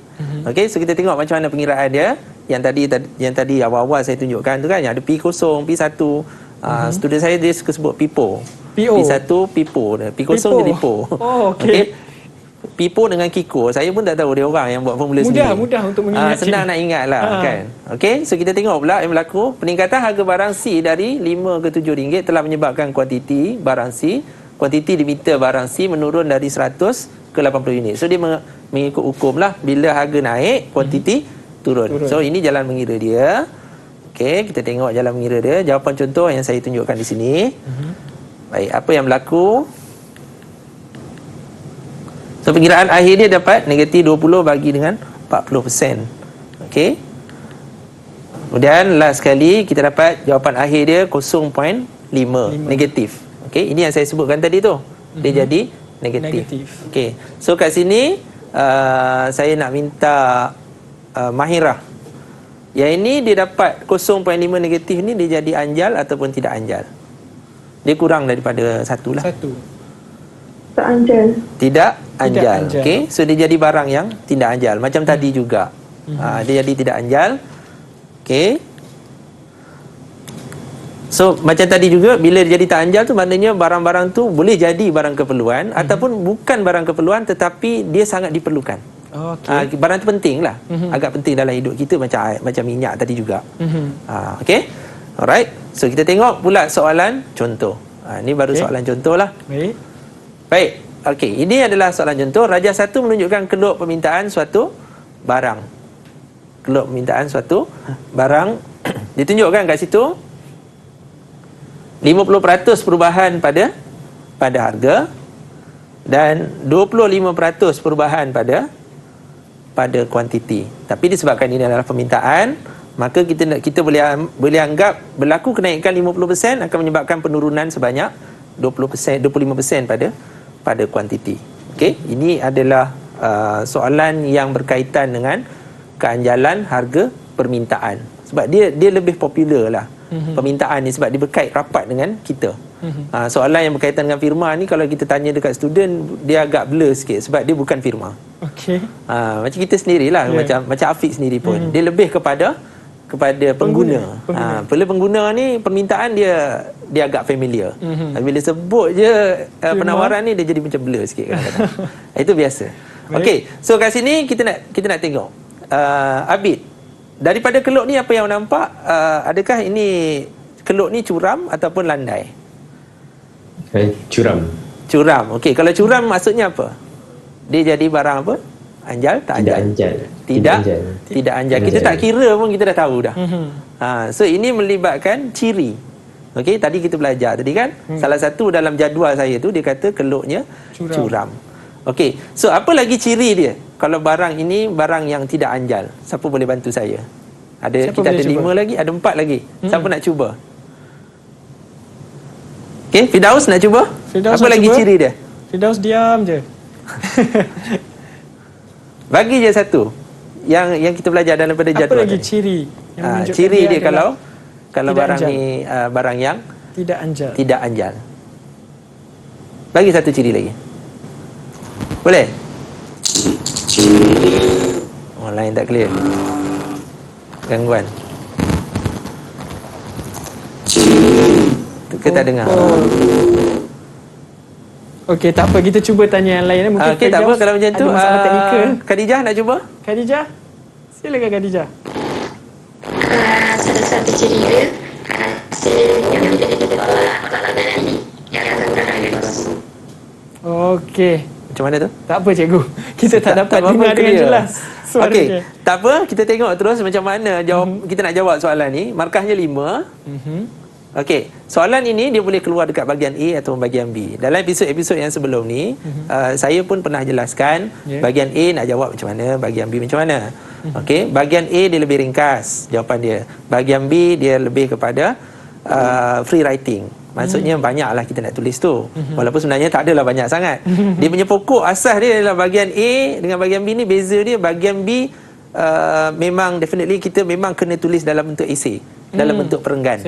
Okey, so kita tengok macam mana pengiraan dia. Yang tadi awal-awal saya tunjukkan tu kan, yang ada P0, P1. Student saya dia suka sebut PIPO. P1 PIPO, P0 jadi PO. Oh, okey. Pipo dengan Kiko, saya pun tak tahu dia orang yang buat formula sendiri. Mudah untuk mengingat. Senang nak ingat lah kan. Okey, so kita tengok pula yang berlaku. Peningkatan harga barang C dari 5 ke 7 ringgit telah menyebabkan kuantiti barang C, kuantiti di meter barang C menurun dari 100 ke 80 unit. So dia mengikut hukum lah, bila harga naik, kuantiti turun. So ini jalan mengira dia. Okey, kita tengok jalan mengira dia. Jawapan contoh yang saya tunjukkan di sini. Baik, apa yang berlaku? So perkiraan akhir dia dapat negatif 20 bagi dengan 40%. Okey. Kemudian last sekali kita dapat jawapan akhir dia 0.5 negatif. Okey, ini yang saya sebutkan tadi tu. Dia jadi negatif. Okey. So kat sini saya nak minta Mahirah. Yang ini dia dapat 0.5 negatif ni, dia jadi anjal ataupun tidak anjal? Dia kurang daripada 1 lah. 1. Tak anjal. Tidak anjal. Okey, so dia jadi barang yang tidak anjal. Macam tadi juga. Dia jadi tidak anjal. Okey. So macam tadi juga, bila dia jadi tak anjal tu maknanya barang-barang tu boleh jadi barang keperluan ataupun bukan barang keperluan tetapi dia sangat diperlukan. Barang tu penting lah. Agak penting dalam hidup kita, macam minyak tadi juga. Okey. Alright. So kita tengok pula soalan contoh. Ini baru soalan contoh lah. Baik. Okey, ini adalah soalan contoh. Rajah 1 menunjukkan keluk permintaan suatu barang. Keluk permintaan suatu barang ditunjukkan kat situ 50% perubahan pada harga dan 25% perubahan pada kuantiti. Tapi disebabkan ini adalah permintaan, maka kita boleh anggap berlaku kenaikan 50% akan menyebabkan penurunan sebanyak 25% pada kuantiti. Okey, ini adalah soalan yang berkaitan dengan keanjalan harga permintaan. Sebab dia lebih popular lah permintaan ni, sebab dia berkait rapat dengan kita. Soalan yang berkaitan dengan firma ni, kalau kita tanya dekat student, dia agak blur sikit sebab dia bukan firma. Okey. Macam kita sendirilah, macam Afiq sendiri pun. Dia lebih kepada pengguna. Bila pengguna ni permintaan dia agak familiar. Bila sebut je penawaran ni, dia jadi macam blur sikit kadang-kadang. Itu biasa. Okey, so kat sini kita nak tengok Abid, daripada keluk ni apa yang nampak? Adakah ini keluk ni curam ataupun landai? Curam. Okey, kalau curam maksudnya apa? Dia jadi barang apa? Anjal, tak anjal? Tidak anjal. Kita tak kira pun kita dah tahu dah. So ini melibatkan ciri. Okey, tadi kita belajar tadi kan, salah satu dalam jadual saya tu dia kata keluknya curam. Okey, so apa lagi ciri dia? Kalau barang ini barang yang tidak anjal, siapa boleh bantu saya? Kita ada 5 lagi, ada 4 lagi. Siapa nak cuba? Okey, Firdaus nak cuba? Apa lagi ciri dia? Firdaus diam je. Bagi je satu yang kita belajar daripada jadual. Apa lagi ciri? Ciri dia kalau barang anjal ni barang yang tidak anjal. Bagi satu ciri lagi. Boleh? Lain tak clear. Gangguan. Kita tak dengar. Okey, tak apa, kita cuba tanya yang lain. Mungkin okey, tak apa kalau macam tu. Khadijah nak cuba? Khadijah? Silakan Khadijah. Salah satu ciri dia hasil yang ditolak ini yang akan berakhir kosong. Okey. Macam mana tu? Tak apa cikgu. Kita tak dapat dengar dengan jelas suara dia. Tak apa, kita tengok terus macam mana kita nak jawab soalan ni. Markahnya 5. Okey, soalan ini dia boleh keluar dekat bahagian A atau bahagian B. Dalam episod-episod yang sebelum ni, saya pun pernah jelaskan bahagian A nak jawab macam mana, bahagian B macam mana. Okey, bahagian A dia lebih ringkas jawapan dia. Bahagian B dia lebih kepada free writing. Maksudnya banyaklah kita nak tulis tu. Walaupun sebenarnya tak adalah banyak sangat. Dia punya pokok asas dia adalah bahagian A dengan bahagian B ni beza dia. Bahagian B memang definitely kita memang kena tulis dalam bentuk esei, dalam bentuk perenggan.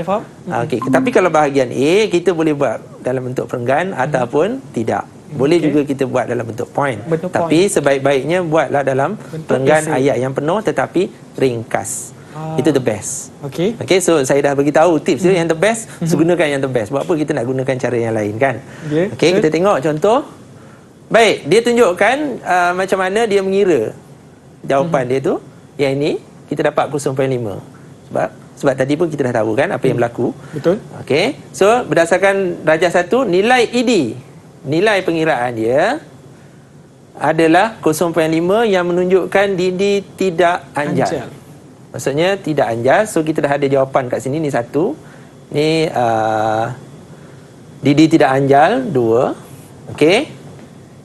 Okey, tapi kalau bahagian A kita boleh buat dalam bentuk perenggan ataupun tidak. Boleh juga kita buat dalam bentuk point. Tapi sebaik-baiknya buatlah dalam perenggan ayat yang penuh tetapi ringkas. Itu the best. Okey, so saya dah bagi tahu tips dia yang the best. So gunakan yang the best. Buat apa kita nak gunakan cara yang lain kan? Okey, kita tengok contoh. Baik, dia tunjukkan macam mana dia mengira jawapan dia tu. Yang ini kita dapat 0.5. Sebab tadi pun kita dah tahu kan apa yang berlaku. Betul. Okey. So berdasarkan darjah 1, nilai ED, nilai pengiraan dia adalah 0.5 yang menunjukkan DD tidak anjal. Maksudnya tidak anjal. So kita dah ada jawapan kat sini. Ni 1. Ni DD tidak anjal 2. Okey.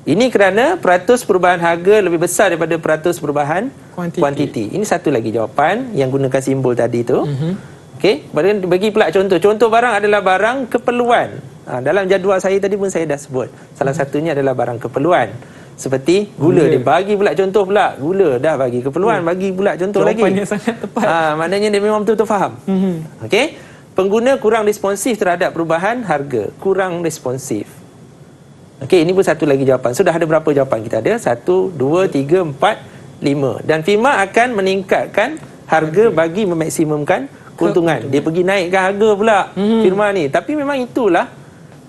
Ini kerana peratus perubahan harga lebih besar daripada peratus perubahan kuantiti. Ini satu lagi jawapan yang gunakan simbol tadi tu. Okey, bagi pula contoh. Contoh barang adalah barang keperluan. Dalam jadual saya tadi pun saya dah sebut. Salah satunya adalah barang keperluan. Seperti gula. Dia bagi pula contoh pula. Gula dah bagi keperluan, bagi pula contoh jawapan lagi. Jawapan yang sangat tepat. Maknanya dia memang betul-betul faham. Okey. Pengguna kurang responsif terhadap perubahan harga. Kurang responsif. Okey, ini pun satu lagi jawapan. Sudah ada berapa jawapan kita ada? 1, 2, 3, 4, 5. Dan firma akan meningkatkan harga bagi memaksimumkan keuntungan. Dia pergi naikkan harga pula firma ni. Tapi memang itulah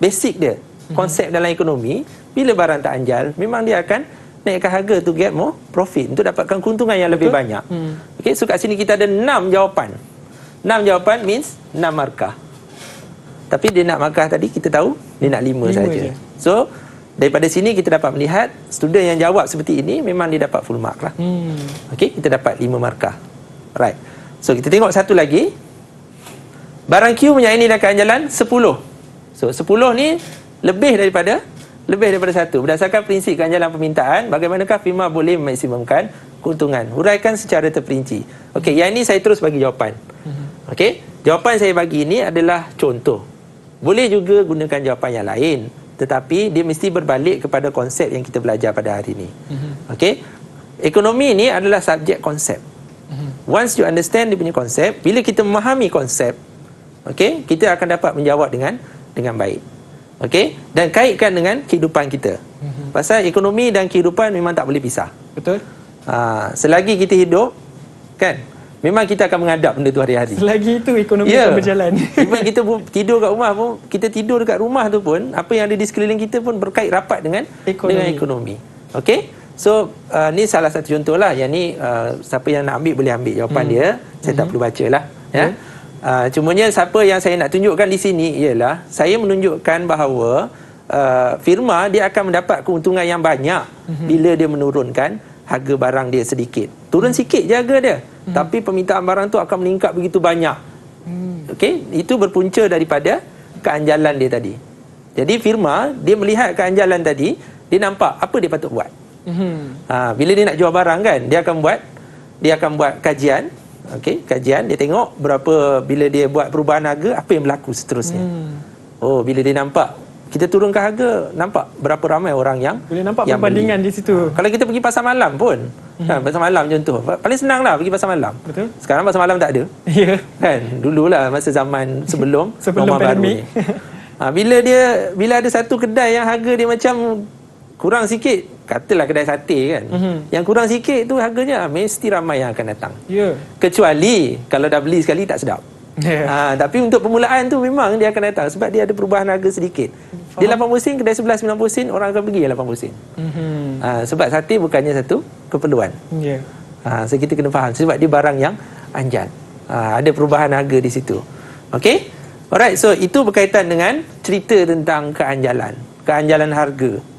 basic dia. Konsep dalam ekonomi, bila barang tak anjal, memang dia akan naikkan harga to get more profit, untuk dapatkan keuntungan yang lebih banyak. Okey, so kat sini kita ada 6 jawapan. 6 jawapan means 6 markah. Tapi dia nak markah tadi kita tahu dia nak 5 saja. So daripada sini kita dapat melihat student yang jawab seperti ini memang dia dapat full mark lah. Okey, kita dapat 5 markah. Right. So kita tengok satu lagi. Barang Q punya nilai keanjalan 10. So 10 ni lebih daripada 1. Berdasarkan prinsip keanjalan permintaan, bagaimanakah firma boleh memaksimumkan keuntungan? Huraikan secara terperinci. Okey, yang ini saya terus bagi jawapan. Okey, jawapan saya bagi ini adalah contoh. Boleh juga gunakan jawapan yang lain, tetapi dia mesti berbalik kepada konsep yang kita belajar pada hari ini. Okey, ekonomi ini adalah subjek konsep. Once you understand dia punya konsep, bila kita memahami konsep, okey, kita akan dapat menjawab dengan baik. Okey, dan kaitkan dengan kehidupan kita. Pasal ekonomi dan kehidupan memang tak boleh pisah. Betul. Selagi kita hidup, kan, memang kita akan menghadap benda tu hari-hari. Selagi itu ekonomi akan berjalan. Even kita tidur kat rumah pun, kita tidur dekat rumah tu pun, apa yang ada di sekeliling kita pun berkait rapat dengan ekonomi. Okey? So, ni salah satu contoh lah. Yang ni, siapa yang nak ambil boleh ambil jawapan dia. Saya tak perlu baca lah. Ya. Cumanya siapa yang saya nak tunjukkan di sini ialah saya menunjukkan bahawa firma dia akan mendapat keuntungan yang banyak bila dia menurunkan harga barang dia sedikit. Turun sikit je harga dia, tapi permintaan barang tu akan meningkat begitu banyak. Okey, itu berpunca daripada keanjalan dia tadi. Jadi firma dia melihat keanjalan tadi, dia nampak apa dia patut buat. Bila dia nak jual barang kan, dia akan buat kajian. Okey, kajian, dia tengok berapa, bila dia buat perubahan harga, apa yang berlaku seterusnya. Oh, bila dia nampak kita turunkan harga, nampak berapa ramai orang yang boleh nampak perbandingan di situ. Kalau kita pergi pasar malam pun, kan, pasar malam contoh, paling senang lah pergi pasar malam. Betul. Sekarang pasar malam tak ada. Ya. Kan, dululah masa zaman sebelum pandemik. Bila ada satu kedai yang harga dia macam kurang sikit, katalah kedai sate kan, yang kurang sikit tu harganya, mesti ramai yang akan datang. Ya. Kecuali kalau dah beli sekali tak sedap. Tapi untuk permulaan tu memang dia akan datang sebab dia ada perubahan harga sedikit. Dia 80 sen, kedai sebelah 90 sen, orang akan pergi 80 sen. Sebab sate bukannya satu keperluan. So kita kena faham sebab dia barang yang anjal. Ada perubahan harga di situ. Okey? Alright, so itu berkaitan dengan cerita tentang keanjalan harga.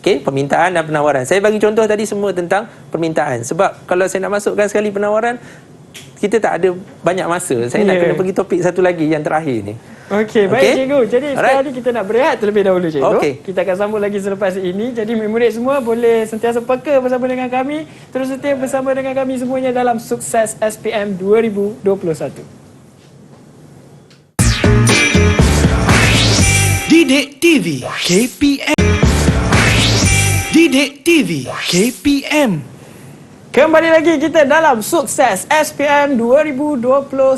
Okey, permintaan dan penawaran. Saya bagi contoh tadi semua tentang permintaan. Sebab kalau saya nak masukkan sekali penawaran, kita tak ada banyak masa. Saya nak kena pergi topik satu lagi yang terakhir ni. Okey, baik cikgu. Jadi sekarang ni kita nak berehat terlebih dahulu cikgu. Kita akan sambung lagi selepas ini. Jadi murid semua boleh sentiasa peka bersama dengan kami. Terus setia bersama dengan kami semuanya dalam Sukses SPM 2021. Didik TV KPM. Didik TV KPM. Kembali lagi kita dalam Sukses SPM 2021.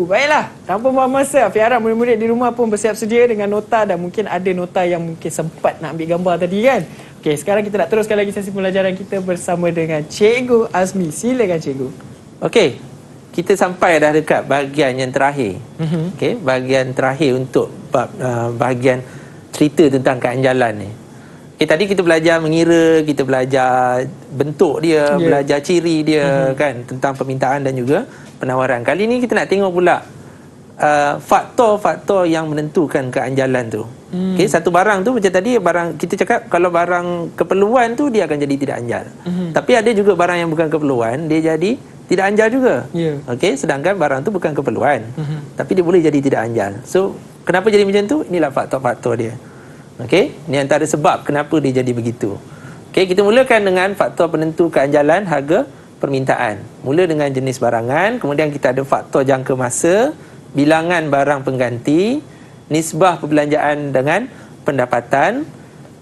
Baiklah, tanpa buang masa, Afiq harap murid-murid di rumah pun bersiap sedia dengan nota, dan mungkin ada nota yang mungkin sempat nak ambil gambar tadi kan. Okey, sekarang kita nak teruskan lagi sesi pembelajaran kita bersama dengan Cikgu Azmi. Silakan cikgu. Okey, kita sampai dah dekat bahagian yang terakhir. Okey, bahagian terakhir untuk bahagian cerita tentang keanjalan ni. Tadi kita belajar mengira, kita belajar bentuk dia, belajar ciri dia kan, tentang permintaan dan juga penawaran. Kali ni kita nak tengok pula faktor-faktor yang menentukan keanjalan tu. Satu barang tu macam tadi, barang kita cakap kalau barang keperluan tu dia akan jadi tidak anjal. Tapi ada juga barang yang bukan keperluan, dia jadi tidak anjal juga. Sedangkan barang tu bukan keperluan, tapi dia boleh jadi tidak anjal. So kenapa jadi macam tu? Inilah faktor-faktor dia. Ini antara sebab kenapa dia jadi begitu. Kita mulakan dengan faktor penentu keanjalan harga permintaan. Mula dengan jenis barangan, kemudian kita ada faktor jangka masa, bilangan barang pengganti, nisbah perbelanjaan dengan pendapatan,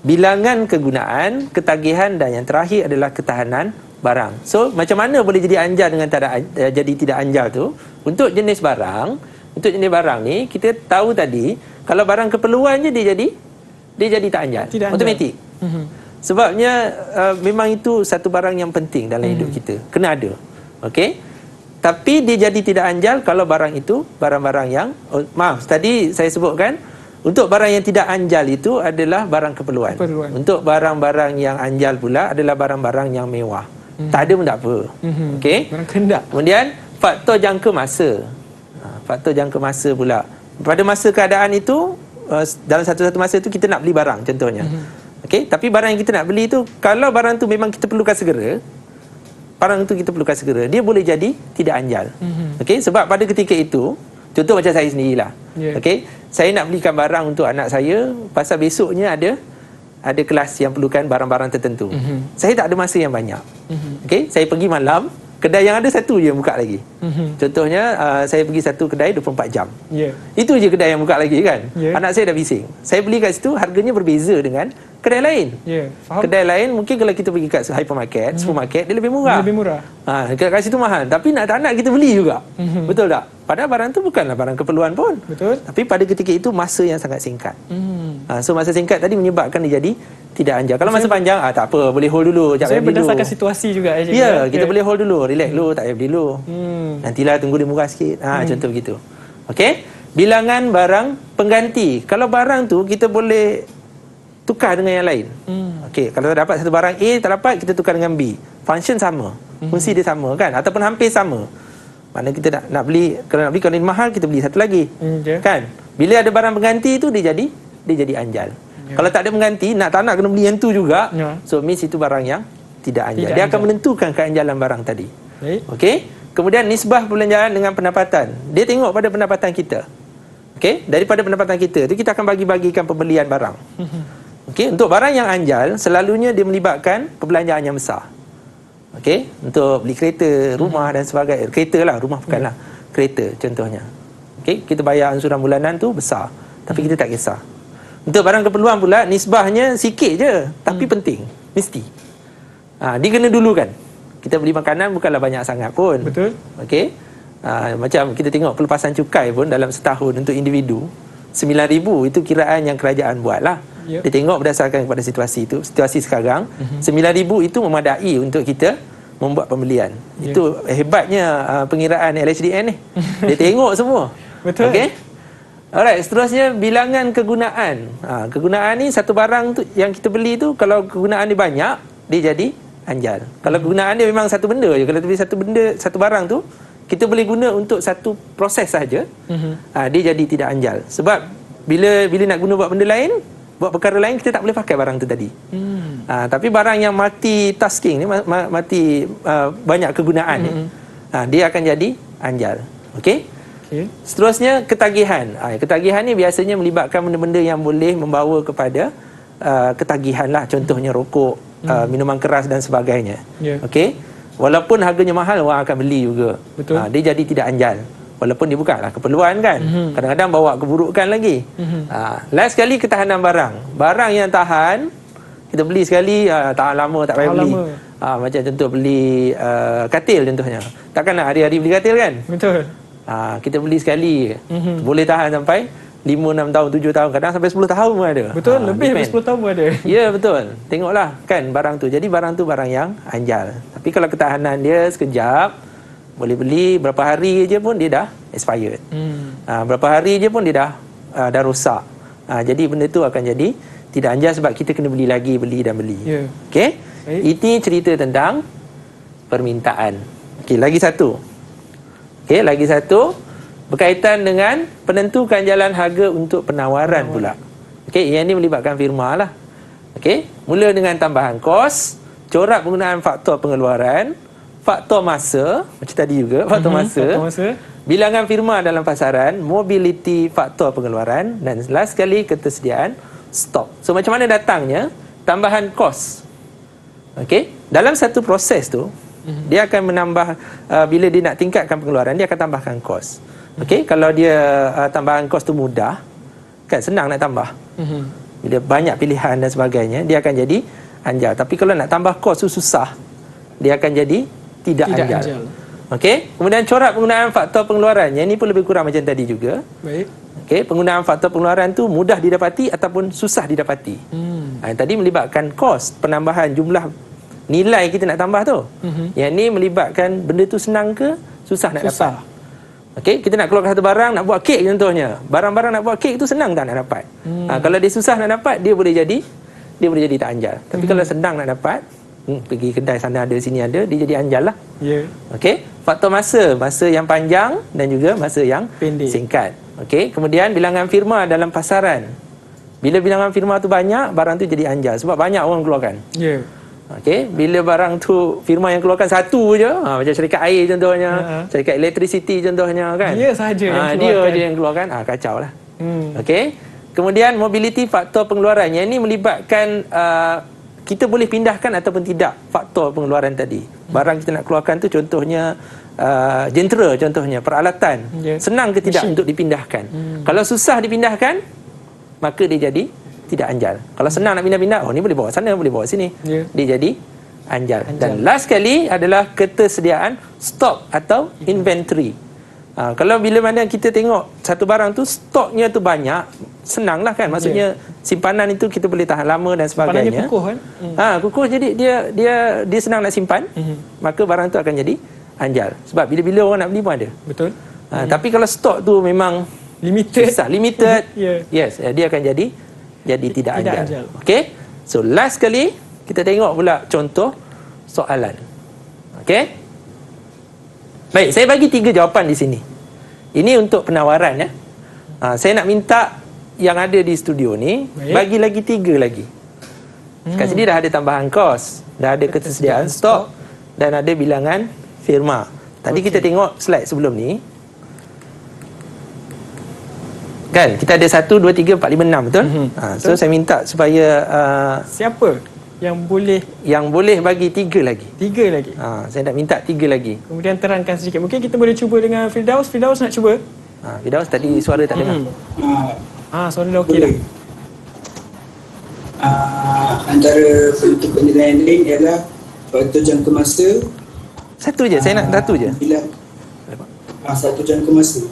bilangan kegunaan, ketagihan, dan yang terakhir adalah ketahanan barang. So macam mana boleh jadi anjal dengan jadi tidak anjal tu? Untuk jenis barang ni kita tahu tadi, kalau barang keperluan je dia jadi tak anjal. Automatik. Sebabnya memang itu satu barang yang penting dalam hidup kita. Kena ada. Tapi dia jadi tidak anjal kalau barang itu barang-barang yang tadi saya sebutkan, untuk barang yang tidak anjal itu adalah barang keperluan. Untuk barang-barang yang anjal pula adalah barang-barang yang mewah. Tak ada pun tak apa. Barang kendak. Kemudian faktor jangka masa. Faktor jangka masa pula. Pada masa keadaan itu, dalam satu-satu masa itu kita nak beli barang contohnya. Tapi barang yang kita nak beli tu, kalau barang tu memang kita perlukan segera, dia boleh jadi tidak anjal. Sebab pada ketika itu, contoh macam saya sendirilah. Saya nak belikan barang untuk anak saya, pasal besoknya ada kelas yang perlukan barang-barang tertentu. Saya tak ada masa yang banyak. Saya pergi malam, kedai yang ada satu je yang buka lagi. Contohnya saya pergi satu kedai 24 jam. Itu je kedai yang buka lagi kan. Anak saya dah bising. Saya beli kat situ, harganya berbeza dengan kedai lain. Kedai lain mungkin kalau kita pergi kat hypermarket, supermarket, dia lebih murah. Kat situ mahal, tapi tak nak kita beli juga. Betul tak? Padahal barang tu bukanlah barang keperluan pun. Betul. Tapi pada ketika itu masa yang sangat singkat. So masa singkat tadi menyebabkan dia jadi tidak anjal. Kalau masa panjang, tak apa, boleh hold dulu. Saya berdasarkan situasi juga. Kita boleh hold dulu, relax dulu, tak payah beli dulu. Nantilah tunggu dia murah sikit. Contoh begitu. Bilangan barang pengganti. Kalau barang tu kita boleh tukar dengan yang lain. Kalau dapat satu barang A, tak dapat, kita tukar dengan B. Function sama, fungsi dia sama kan, ataupun hampir sama. Mana kita nak beli, kalau ini mahal, kita beli satu lagi. Kan? Bila ada barang pengganti tu, dia jadi anjal. Kalau tak ada pengganti, tak nak kena beli yang tu juga. So means itu barang yang tidak anjal. Dia akan menentukan keanjalan barang tadi. Kemudian nisbah perbelanjaan dengan pendapatan. Dia tengok pada pendapatan kita. Daripada pendapatan kita tu, kita akan bagi-bagikan pembelian barang. Untuk barang yang anjal, selalunya dia melibatkan perbelanjaan yang besar. Untuk beli kereta, rumah dan sebagainya. Kereta lah, rumah bukanlah. Kereta contohnya. Kita bayar ansuran bulanan tu besar, tapi kita tak kisah. Untuk barang keperluan pula, nisbahnya sikit je, tapi penting, mesti. Dia kena dulu kan. Kita beli makanan bukanlah banyak sangat pun. Betul. Macam kita tengok pelepasan cukai pun dalam setahun untuk individu, 9,000 itu kiraan yang kerajaan buat lah. Dia tengok berdasarkan kepada situasi itu, situasi sekarang, 9,000 itu memadai untuk kita membuat pembelian. Itu hebatnya pengiraan LHDN ni. Dia tengok semua. Betul. Alright, seterusnya bilangan kegunaan. Kegunaan ni satu barang tu yang kita beli tu, kalau kegunaan dia banyak, dia jadi anjal. Kalau kegunaan dia memang satu benda je, kalau kita beli satu barang tu, kita boleh guna untuk satu proses saja, dia jadi tidak anjal. Sebab bila nak guna buat benda lain, buat perkara lain, kita tak boleh pakai barang tu tadi. Tapi barang yang multitasking ni, banyak kegunaan ni, dia akan jadi anjal. Seterusnya ketagihan. Ketagihan ni biasanya melibatkan benda-benda yang boleh membawa kepada ketagihan lah. Contohnya rokok, minuman keras dan sebagainya. Walaupun harganya mahal, orang akan beli juga. Dia jadi tidak anjal. Walaupun dia bukanlah keperluan kan. Kadang-kadang bawa keburukan lagi. Last sekali, ketahanan barang. Barang yang tahan, kita beli sekali, tahan lama, tak payah beli. Macam contoh beli katil contohnya. Takkan nak hari-hari beli katil kan? Betul. Kita beli sekali, boleh tahan sampai 5, 6 tahun, 7 tahun, kadang sampai 10 tahun pun ada. Betul, lebih daripada 10 tahun pun ada. Ya, betul. Tengoklah kan barang tu. Jadi barang tu barang yang anjal. Tapi kalau ketahanan dia sekejap, boleh beli berapa hari je pun dia dah expired. Berapa hari je pun dia dah rosak. Jadi benda tu akan jadi tidak anjal sebab kita kena beli lagi, beli dan beli. Ya. Okey? Baik. Ini cerita tentang permintaan. Okey, lagi satu. Okey, lagi satu berkaitan dengan penentu ganjalan harga untuk penawaran pula. Okey, yang ini melibatkan firma lah. Okey, mula dengan tambahan kos, corak penggunaan faktor pengeluaran, faktor masa, macam tadi juga, faktor masa, faktor masa, bilangan firma dalam pasaran, mobility faktor pengeluaran dan last sekali ketersediaan stok. So macam mana datangnya? Tambahan kos. Okey, dalam satu proses tu dia akan menambah bila dia nak tingkatkan pengeluaran, dia akan tambahkan kos. Okey, kalau dia tambahan kos tu mudah, kan senang nak tambah. Bila banyak pilihan dan sebagainya, dia akan jadi anjal. Tapi kalau nak tambah kos tu susah, dia akan jadi tidak anjal. Okey, kemudian corak penggunaan faktor pengeluaran. Yang ini pun lebih kurang macam tadi juga. Baik. Okey, penggunaan faktor pengeluaran tu mudah didapati ataupun susah didapati. Tadi melibatkan kos, penambahan jumlah nilai kita nak tambah tu. Yang ni melibatkan benda tu senang ke susah nak dapat. Okey, kita nak keluarkan satu barang, nak buat kek contohnya. Barang-barang nak buat kek tu senang tak nak dapat. Kalau dia susah nak dapat, dia boleh jadi tak anjal. Tapi kalau senang nak dapat, pergi kedai sana ada, sini ada, dia jadi anjal lah. Ya. Okey, faktor masa yang panjang dan juga masa yang Pendek. singkat. Okey, kemudian bilangan firma dalam pasaran. Bila bilangan firma tu banyak, barang tu jadi anjal sebab banyak orang keluarkan. Ya. Okey, bila barang tu firma yang keluarkan satu je, macam syarikat air contohnya, syarikat electricity contohnya kan. Dia sahaja yang dia keluarkan. je yang keluarkan, kacau lah. Okey. Kemudian mobility faktor pengeluaran. Yang ini melibatkan kita boleh pindahkan ataupun tidak faktor pengeluaran tadi. Barang kita nak keluarkan tu contohnya jentera contohnya, peralatan. Senang ke tidak untuk dipindahkan? Kalau susah dipindahkan, maka dia jadi tidak anjal. Kalau senang nak pindah-pindah, ni boleh bawa sana, boleh bawa sini. Dia jadi anjal. Dan last sekali adalah ketersediaan stok atau inventory. Kalau bila mana kita tengok satu barang tu stoknya tu banyak, senanglah kan. Maksudnya simpanan itu kita boleh tahan lama dan sebagainya. Simpanannya kukuh kan? Kukuh, jadi dia senang nak simpan. Maka barang tu akan jadi anjal. Sebab bila-bila orang nak beli pun ada. Betul. Tapi kalau stok tu memang Limited. susah, limited. Yeah. Yes, dia akan jadi tidak anjal. anjal. Okey. So last kali kita tengok pula contoh soalan. Okey. Baik, saya bagi 3 jawapan di sini. Ini untuk penawaran ya. Saya nak minta yang ada di studio ni bagi lagi 3 lagi. Kat sini dah ada tambahan kos, dah ada ketersediaan stok dan ada bilangan firma. Tadi kita tengok slide sebelum ni. Kan kita ada 1, 2, 3, 4, 5, 6 betul? So saya minta supaya Siapa yang boleh bagi 3 lagi. 3 lagi. Saya nak minta 3 lagi. Kemudian terangkan sedikit. Mungkin kita boleh cuba dengan Firdaus. Firdaus nak cuba? Firdaus tadi suara tak dengar. Suara dah okey dah. Antara penentu penilaian lain ialah faktor jangka masa. Satu je, saya nak satu je. Satu jangka masa.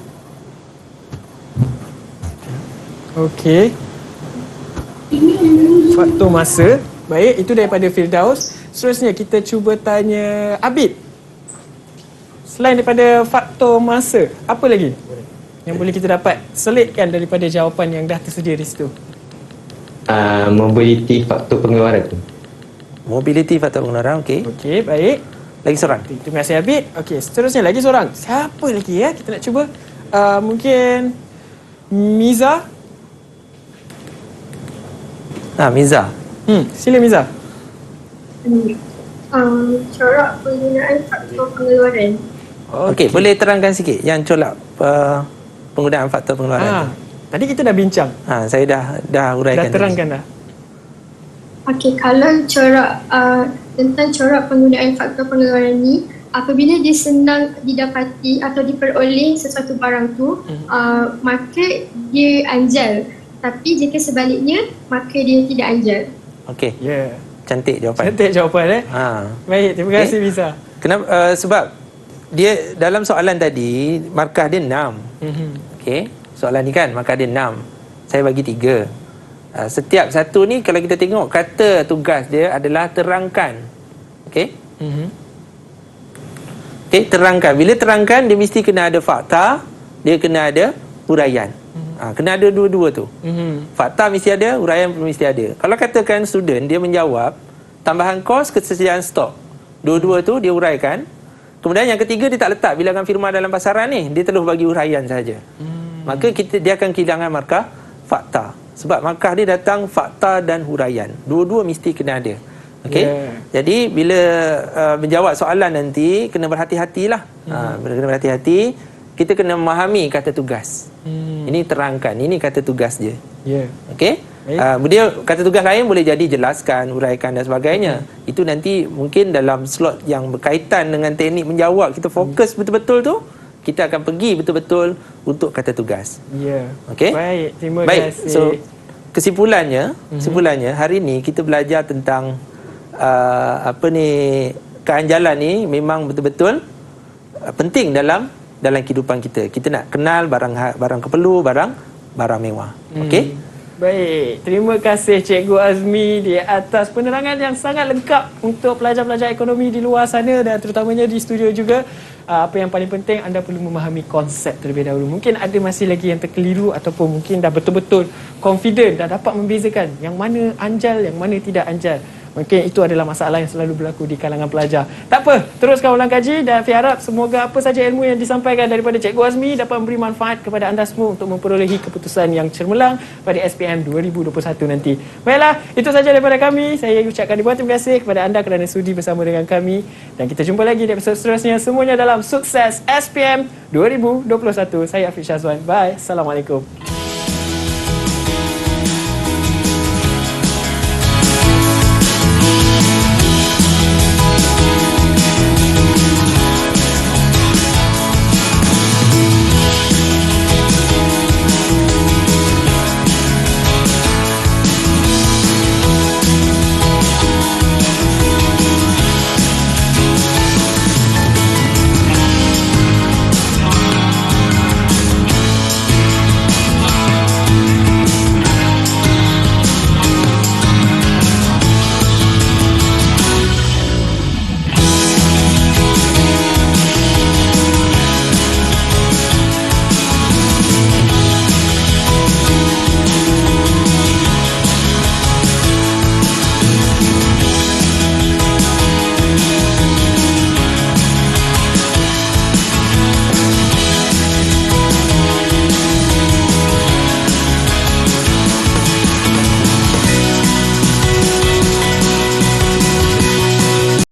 Okey. Faktor masa. Baik, itu daripada Firdaus. Seterusnya kita cuba tanya Abid. Selain daripada faktor masa, apa lagi yang boleh kita dapat selitkan daripada jawapan yang dah tersedia di situ? Mobility faktor pengeluaran. Mobility faktor pengeluaran, okey. Okey, baik. Lagi seorang. Terima kasih Abid. Okey, seterusnya lagi seorang. Siapa lagi ya? Kita nak cuba. Mungkin Miza. Miza. Sila Miza. Corak penggunaan faktor pengeluaran. Okey, boleh terangkan sikit yang corak penggunaan faktor pengeluaran tu? Tadi kita dah bincang. Saya dah uraikan. Dah terangkan dah. Okey, kalau corak tentang corak penggunaan faktor pengeluaran ni, apabila dia senang didapati atau diperoleh sesuatu barang tu, maka dia anjal. Tapi jika sebaliknya, maka dia tidak anjal. Okey. Ya. Cantik jawapan. Cantik jawapan Baik, terima kasih Miza. Kenapa? Sebab dia dalam soalan tadi markah dia 6. Okey. Soalan ni kan markah dia 6. Saya bagi 3. Setiap satu ni kalau kita tengok kata tugas dia adalah terangkan. Okey? Okey, terangkan. Bila terangkan dia mesti kena ada fakta, dia kena ada huraian. Kena ada dua-dua tu. Fakta mesti ada, huraian pun mesti ada. Kalau katakan student dia menjawab tambahan kos, ketersediaan stok, dua-dua tu dia huraikan. Kemudian yang ketiga dia tak letak bilangan firma dalam pasaran ni, dia terus bagi huraian saja. Maka dia akan kehilangan markah fakta. Sebab markah dia datang fakta dan huraian. Dua-dua mesti kena ada. Okey. Jadi bila menjawab soalan nanti kena berhati-hatilah. Kena berhati-hati. Kita kena memahami kata tugas. Ini terangkan, ini kata tugas dia. Okey. Dia kata tugas lain boleh jadi jelaskan, huraikan dan sebagainya. Itu nanti mungkin dalam slot yang berkaitan dengan teknik menjawab, kita fokus betul-betul tu, kita akan pergi betul-betul untuk kata tugas. Okey. Baik, terima kasih. So kesimpulannya hari ni kita belajar tentang keanjalan ni memang betul-betul penting dalam kehidupan kita. Kita nak kenal barang keperlu, barang mewah. Okey. Baik, terima kasih Cikgu Azmi di atas penerangan yang sangat lengkap untuk pelajar-pelajar ekonomi di luar sana dan terutamanya di studio juga. Apa yang paling penting, anda perlu memahami konsep terlebih dahulu. Mungkin ada masih lagi yang terkeliru ataupun mungkin dah betul-betul confident dan dapat membezakan yang mana anjal, yang mana tidak anjal. Mungkin itu adalah masalah yang selalu berlaku di kalangan pelajar. Tak apa, teruskan ulang kaji dan Fi harap semoga apa saja ilmu yang disampaikan daripada Cikgu Azmi dapat memberi manfaat kepada anda semua untuk memperolehi keputusan yang cemerlang pada SPM 2021 nanti. Baiklah, itu saja daripada kami. Saya ucapkan ribuan terima kasih kepada anda kerana sudi bersama dengan kami. Dan kita jumpa lagi di episod seterusnya. Semuanya dalam Sukses SPM 2021. Saya Afiq Syazwan. Bye. Assalamualaikum.